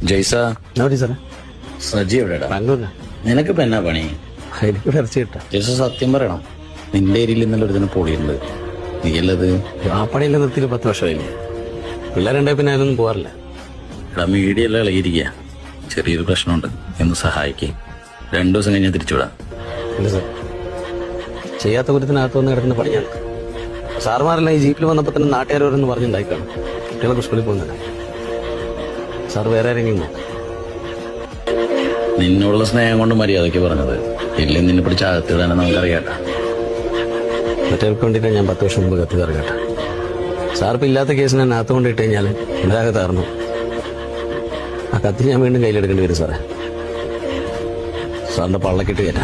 ജയ്സ, സാറേ സജി എവിടെടാ? ബാംഗ്ലൂരിനാ. നിനക്കിപ്പോ എന്നാ പണി? എനിക്ക് ഇറച്ചി കിട്ടാ. ജയ്സ സത്യം പറയണം, നിന്റെ ഏരിയയിൽ ഇന്നലെ ഒരുദിനം പൊളിയുണ്ട്. നീയല്ലത് ആ പണിയില്ല നിർത്തിയിട്ട് 10 വർഷമായില്ലേ. പിള്ളേരുണ്ടെ പിന്നെ അതിലൊന്നും പോകാറില്ല. എടാ, മീഡിയ എല്ലാം ഇളകിയിരിക്കുക. ചെറിയൊരു പ്രശ്നമുണ്ട്, എന്ന് സഹായിക്കേ. 2 ദിവസം കഴിഞ്ഞാൽ തിരിച്ചുവിടാം. ഇല്ല സാർ, ചെയ്യാത്ത കുറ്റത്തിനകത്ത് വന്ന് കിടക്കുന്ന പണിയാണ്. സാറുമാരെല്ലാം ഈ ജീപ്പിൽ വന്നപ്പോൾ തന്നെ നാട്ടുകാരോരെന്ന് പറഞ്ഞുണ്ടായിക്കാണ്. കുട്ടികളൊക്കെ സ്കൂളിൽ പോകുന്നില്ല. സാർ വേറെ ആരെങ്കിലും നോക്കാം. നിന്നുള്ള സ്നേഹം കൊണ്ട് മര്യാദയ്ക്ക് പറഞ്ഞത്. ഇല്ലെങ്കിൽ നിന്നെ പിടിച്ച് അകത്തിടാനും നമുക്കറിയാട്ടാ. മറ്റേർക്ക് വേണ്ടിയിട്ടാണ് ഞാൻ 10 വർഷം മുമ്പ് കത്തി തറകട്ടെ. സാറിപ്പോൾ ഇല്ലാത്ത കേസിന് ഞാൻ അകത്ത് കൊണ്ടിട്ട് കഴിഞ്ഞാൽ ഇതാകെ തറന്നു. ആ കത്തി ഞാൻ വീണ്ടും കയ്യിലെടുക്കേണ്ടി വരും സാറേ. സാറിന്റെ പള്ളക്കിട്ട് കയറ്റാം.